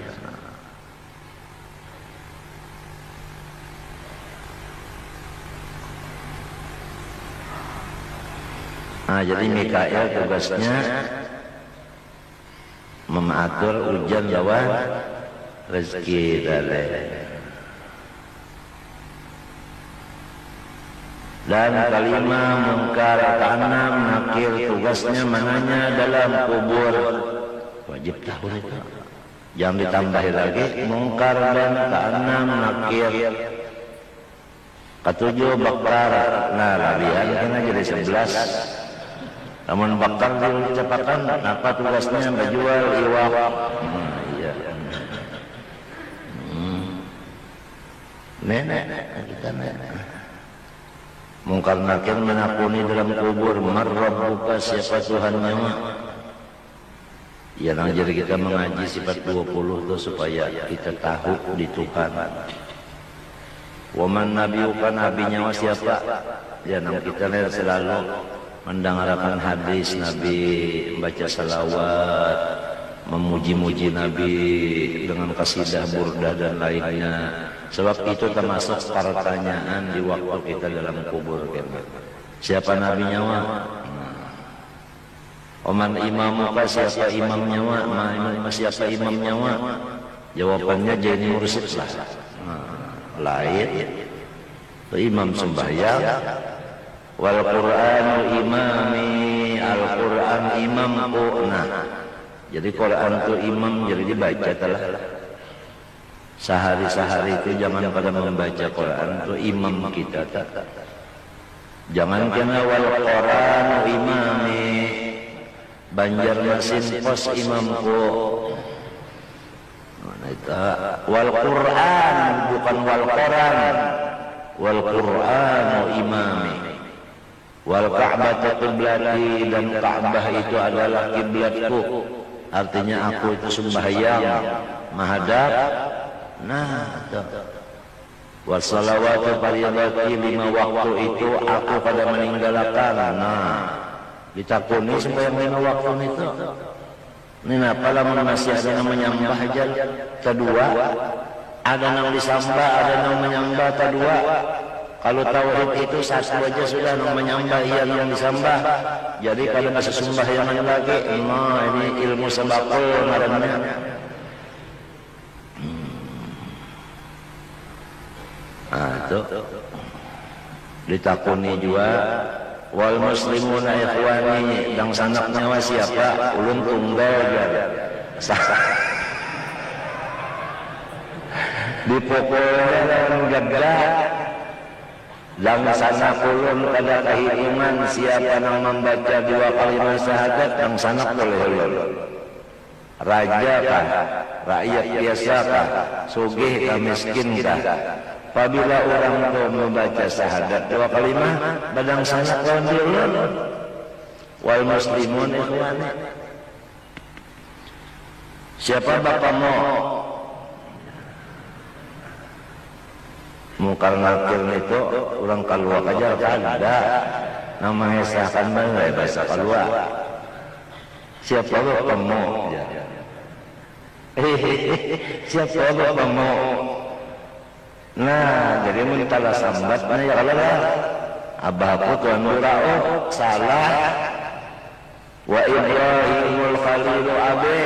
Nah, jadi Mikail tugasnya mengatur hujan bawa rezeki dari. Dan kalimah mungkar keenam nakir tugasnya menanya dalam kubur. Wajib tahu itu. Jangan ditambahi lagi mungkar dan keenam nakir. Ketujuh bakar. Nah, labian kena jadi 11. Namun bakar diucapkan apa tugasnya menjual iwak. Nah, iya. Nenek kita nenek. Mungkar nakir menakuni dalam kubur, marrabbuka, siapa Tuhannya mah. Ya, nah, jadi kita mengaji sifat 20 itu supaya kita tahu di Tuhan. Waman nabiyuka, nabinya siapa? Ya, nah, kita selalu mendengarkan hadis Nabi, membaca salawat, memuji-muji Nabi dengan kasidah, burdah dan lainnya. Sebab itu termasuk pertanyaan di waktu kita dalam kubur. Siapa Nabi nyawa? Oman imamuka, siapa imamnya wa? Siapa imam nyawa? Jawabannya jadi mursyid lah. Lain itu imam sembahyang. Wal Qur'anul imami, Al-Qur'an imamku. Nah, jadi Quran itu imam, jadi dibaca telah. Sehari-sehari itu jangan pada membaca Quran, itu imam kita. Jangan kena wal Qur'anul imami, Banjarmasin pos imamku. Nah, itu wal Qur'an, bukan wal Qur'an. Wal Qur'anul imami. Wal Ka'bah qiblati, dan Ka'bah itu adalah kiblatku. Artinya aku itu sembahyang menghadap. Nah, itu. Wal salawatu fardiyati, 5 waktu itu aku pada meninggalkan. Nah, ditakuni sembahyang 5 waktu itu. Ini apa lamun masih ada yang menyembah aja. Kedua, ada yang disembah, ada yang menyembah. Kedua, kalau tauhid itu satu aja sudah yang menyembah, iya yang disembah. Jadi kalau masih sembahyangan lagi, nah ini ilmu sabaqul ngaranna. Nah, itu ditakuni juga wal muslimuna ikhwani, dan sanaknya wa siapa? Ulun tunggal ya. Dipokolnya dan gadah. Dan sanak ulun pada kehitungan siapa yang membaca 2 kalimat syahadat yang sanak oleh ulun. Raja kah? Rakyat biasa kah? Sugih kah? Miskin kah? Apabila orang itu membaca syahadat 2 kalimat, badang sanak lawan ulun. Wal muslimun ikhwani. Siapa bapakmu? Mungkar nakir itu orang keluar aja ada nama ngesahkan mana bahasa keluar. Siapa bapakmu? Siapa bapakmu? Nah, jadi minta lah sambat mana ya Allah. Abahku tuan murau salah. Wa Ibrahimul Khalilu abe,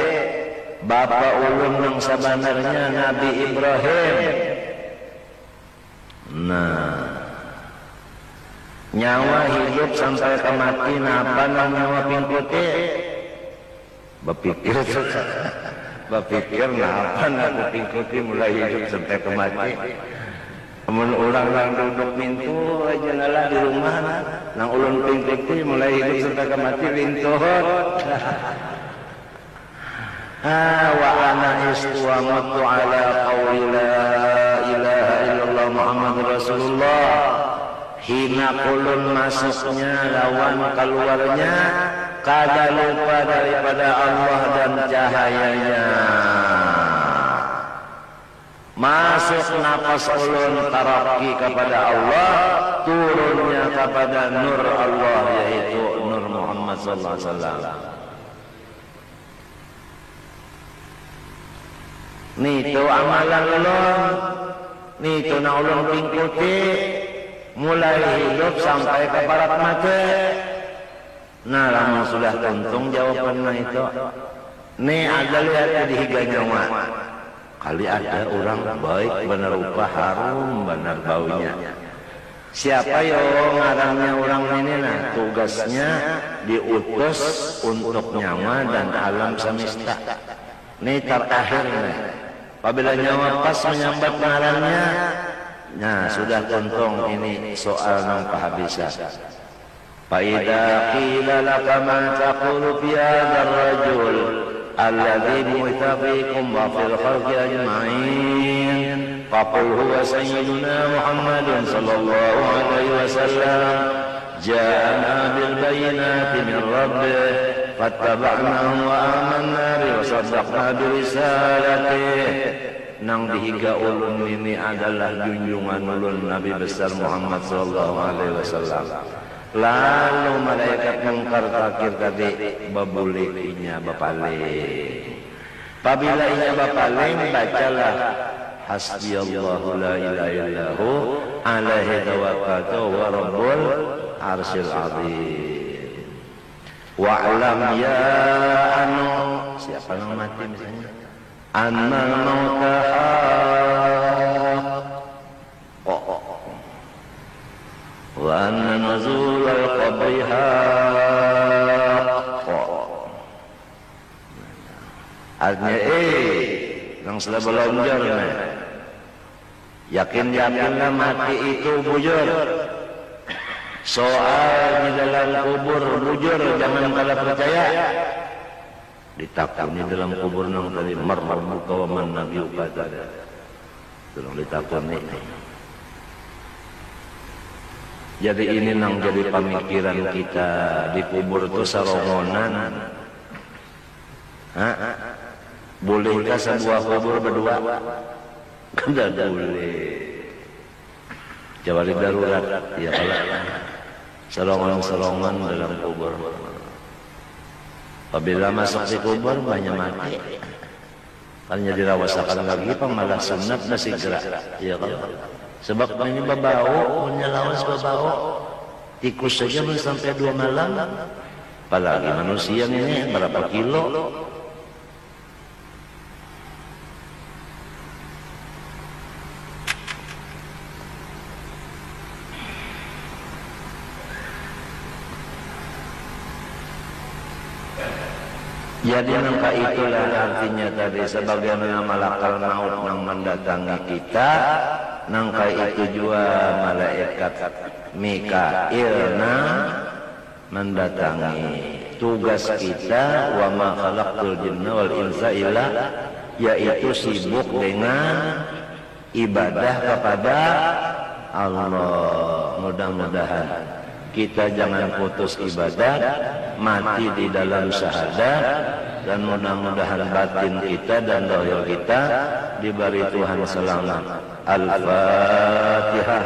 bapak ulun yang sebenarnya Nabi Ibrahim. Nah, nyawa hidup sampai ke mati, napa nyawa pingkuti? Berpikir napa aku pingkuti mulai hidup sampai ke mati. Namun orang duduk pintu aja ngalah di rumah, nang ulun pingkuti mulai hidup sampai ke mati lintuhut. Wa ana istuamatu ala qawli la ilaha illallah Muhammad Rasulullah. Hina kulun masuknya lawan keluarnya, kada lupa daripada Allah dan cahayanya. Masuk nafas ulun taraki kepada Allah, turunnya kepada nur Allah, yaitu nur Muhammad sallallahu alaihi wasallam. Nito amalan ulun, nito na ulun pingkuti, mulai hidup sampai ke barat mati. Nah, lama sudah tuntung jawabannya itu. Nih ada lihat di higa nyawa. Kali ada orang baik benar rupa harum benar baunya. Siapa yo ngarannya orang ini nah, tugasnya diutus untuk nyawa dan alam semesta. Ini terakhir nih. Apabila nyawa pas menyambat ngarannya, nah sudah tuntung ini soal nang kehabisan. Faida qila laka ma taqulu fi hadzal rajul alladhi bu'itha fikum wa fil khalqi ajma'in faqul huwa sayyiduna Muhammadun sallallahu alaihi wasallam ja'ana bil bayyinati min rabbih fattaba'nahu wa amanna bi wa saddaqna bi risalatihi. Nang dihiga ulun ini adalah junjungan ulun Nabi besar Muhammad sallallahu alaihi wasallam. Lalu malaikat mungkar takir tadi babulinya bapaling. Apabila inya bapaling, bacalah hasbiyallahu la ilaha illahu alaihi tawakkaltu wa rabbul arsyil azim. Wa'lam ya anu, siapa yang mati misalnya? Annal mauta wa anna nuzul al-qabri haqq. Artinya yang sudah belonjor yakin-yakinlah mati itu bujur. Soal di dalam kubur bujur, jangan kalah percaya. Ditakuni dalam kubur nang tadi marbuka wa man nabiyuka. Tolong ditakuni. Jadi ini nang jadi pemikiran kita di kubur itu sarongonan. Bolehkah sebuah kubur berdua? Tidak boleh. Kecuali darurat, ya kalau serongan-serongan dalam kubur. Apabila masuk di kubur banyak mati. Hanya dirawasakan lagi pemalah sunat masih gerak, ya kalau. Sebab ini babau, punya lawas babau. Tikus saja sampai 2 malam. Apalagi manusia ini berapa kilo. Jadi nangka itulah artinya tadi sebagaimana malakal maut yang mendatangi kita, nangka itu juga malaikat Mikailna mendatangi. Tugas kita wa ma khalaqtul jinna wal insa illa, yaitu sibuk dengan ibadah kepada Allah. Mudah-mudahan kita jangan putus ibadat, mati di dalam syahadat, dan mudah-mudahan batin kita dan dohir kita diberi Tuhan selamat. Al-Fatihah.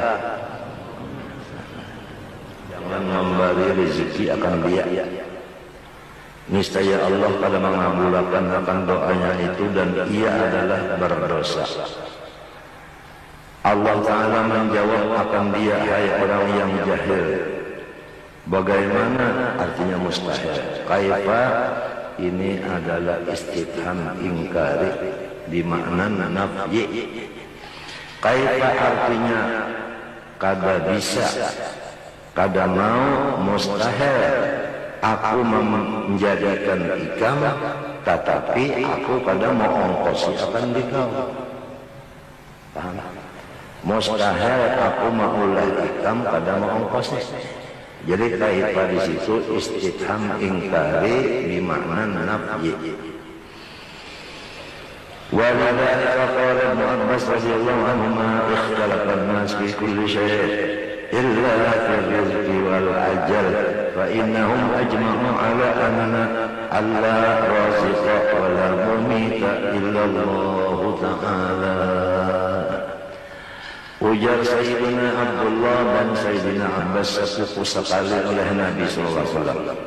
Jangan memberi rezeki akan dia. Niscaya Allah pada mengabulkan akan doanya itu dan ia adalah berdosa. Allah Ta'ala menjawab akan dia, hai orang yang jahil. Bagaimana artinya mustahil? Kaifa ini adalah istifham ingkari di makna nafyi. Kaifa artinya kada bisa, kada mau, mustahil. Aku menjadikan ikam, tetapi aku kada mau ongkosi akan dikau. Paham? Mustahil aku maulah ikam, kada mau ongkosi. Jadi kaifa di situ istifham ingkari di makna nafyi. ولذلك قال ابن عباس رضي الله عنهما اختلف الناس في كل شيء إلا في الرزق والأجل فإنهم أجمعوا على أن لا رازق ولا مميت إلا الله تعالى. Ujar Sayyidina Abdullah dan Sayyidina Abbas sepupu sekali oleh Nabi SAW.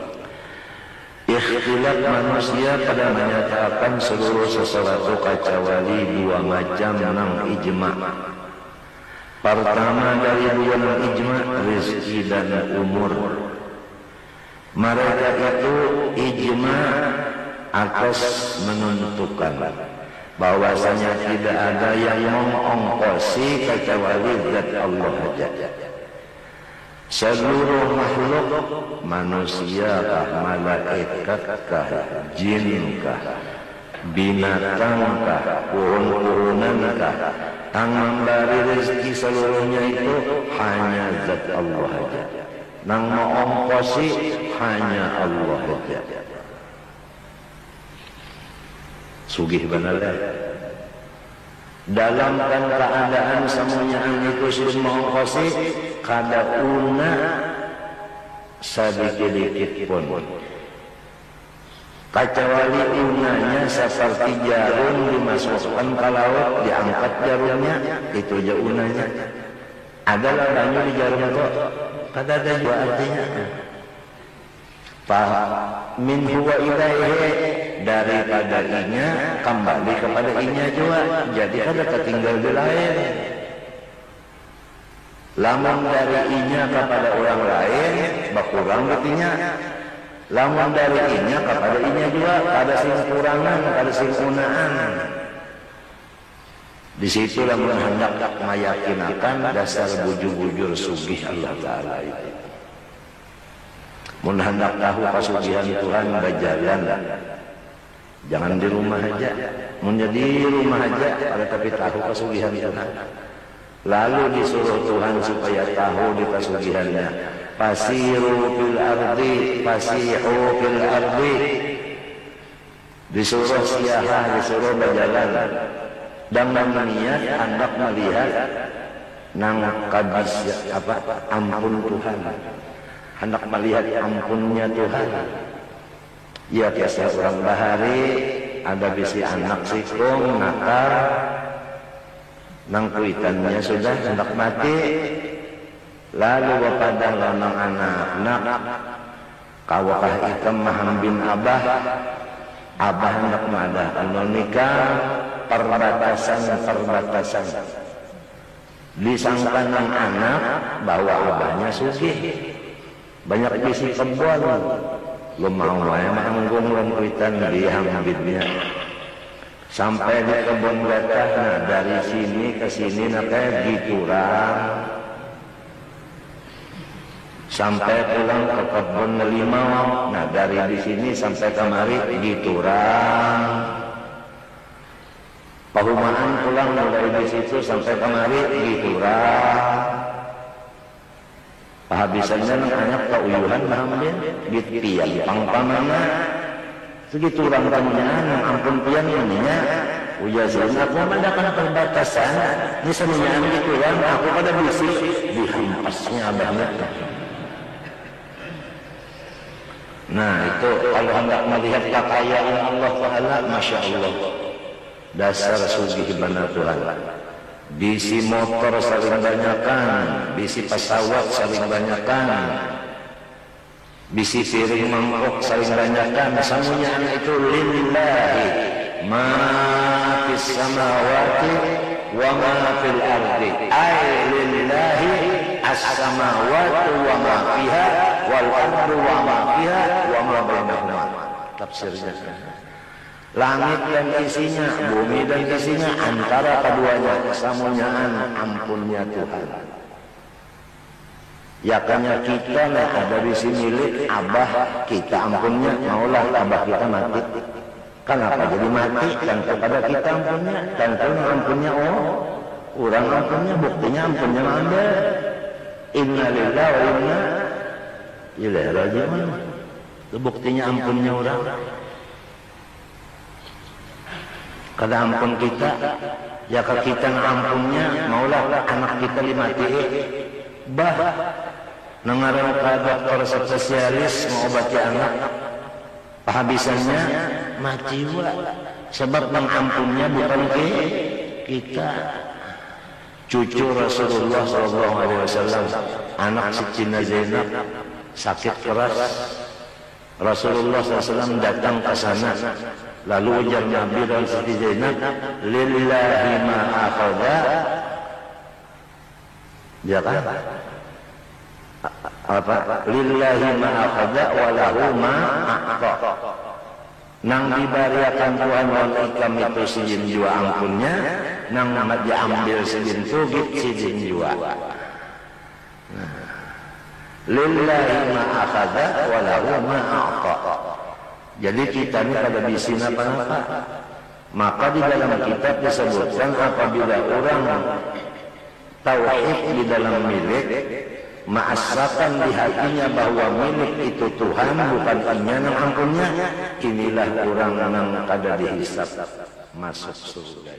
Ikhtilaf manusia pada menyatakan seluruh sesuatu kecuali dua macam nang ijma. Pertama dari dua nang ijma, rezeki dan umur. Mereka itu ijma atas menentukan bahwasanya tidak ada yang mengongkosi kecuali zat Allah saja. Seluruh makhluk, manusiakah, malaikatkah, jinkah, binatangkah, pohon-pohonankah, yang memberi rezeki seluruhnya itu hanya zat Allah saja. Yang mengongkosi hanya Allah saja. Sugih benar dalam keadaan semuanya itu sudah mengongkosi kada una sedikit pun kecuali unanya seperti jarum dimasukkan ke laut, diangkat jarumnya, itu aja unanya. Adalah banyak di jarum itu kada ada juga artinya min huwa ilaihi, daripada inya kembali kepada inya juga, jadi kada ketinggal di lain. Lamun dari inya kepada orang lain berkurang betinya, lamun dari inya kepada inya juga kada sing kurangan, kada sing unaan. Di situ lamun hendak meyakinakan dasar bujur-bujur sugih Allah Ta'ala itu. Mun hendak tahu kasugihan Tuhan berjalan, jangan di rumah aja. Mun jadi rumah aja, ada tapi tahu kasugihan Tuhan. Lalu disuruh Tuhan supaya tahu di kasugihannya. Fasiru fil ardi, fasihu fil ardi. Disuruh siaha, disuruh berjalan. Dan niat hendak melihat nang kadis ampun Tuhan. Hendak melihat ampunnya Tuhan. Ya biasa orang bahari ada bisi anak sikung nakal, nang kuitannya sudah hendak mati, lalu bapada lanang anak kawakah ikam mahambin abah hendak madah anu nikah perbatasan disangka nang anak bahwa abahnya sugih. Banyak bisi kebun, lu mau ya manggung lompitan di hambitnya. Sampai di kebun gatah, nah dari sini ke sini nakanya dikurang. Sampai pulang ke kebun limau, nah dari di sini sampai kemari dikurang. Pahumaan pulang dari di situ sampai kemari dikurang. Pahabisannya banyak keuyuhan mahamdin gitu pian pangpamana segitu orang tamunya ampun pian ininya ujasin aku mendakan perbatasan ini semuanya gitu kan aku pada bisi dihampasnya abahnya. Nah itu kalau hendak melihat kekayaan Allah Ta'ala, Masya Allah, dasar sugih benar Tuhan. Bisi motor saling banyakan, bisi pesawat saling banyakan, bisi piring mangkok saling banyakan. Semuanya itu lillahi ma fis samawati wa ma fil ardi. Ay lillahi as-samawati wa ma fiha wal ardu wa ma fiha wa ma bainahuma. Tafsirnya langit dan isinya, bumi dan isinya, antara keduanya kesamunyaan ampunnya Tuhan. Yakanya kita ada di sini milik abah kita ampunnya, maulah abah kita mati. Kenapa jadi mati? Dan kepada kita ampunnya, dan ampunnya orang ampunnya, buktinya ampunnya ada. Inna lillahi wa inna ilaihi raji'un. Itu buktinya ampunnya orang. kada ampun kita, jika kita ngampunnya, maulah anak kita dimatiin. Bah, nengarang ka dokter spesialis mengobati anak, pahabisannya mati wa. Sebab mengampunnya bukan kita. Cucu Rasulullah SAW, anak Siti Zainab sakit keras. Rasulullah SAW datang ke sana, lalu ujar Nabi dan Siti Zainab, lillahi ma akhadha, ya kan? Apa? Lillahi ma akhadha walahu ma a'ta. Nang dibariakan Tuhan wa ikam itu sijin jua ampunnya, nang diambil sijin tugit sijin jua. Lillahi ma akhadha wa lahu ma a'ta. Jadi kita ini pada bisin apa-apa. Maka di dalam kitab disebutkan apabila orang tauhid di dalam milik, ma'asrakan di hatinya bahwa milik itu Tuhan bukan inya nang ampunnya, inilah orang nang kada dihisab masuk surga.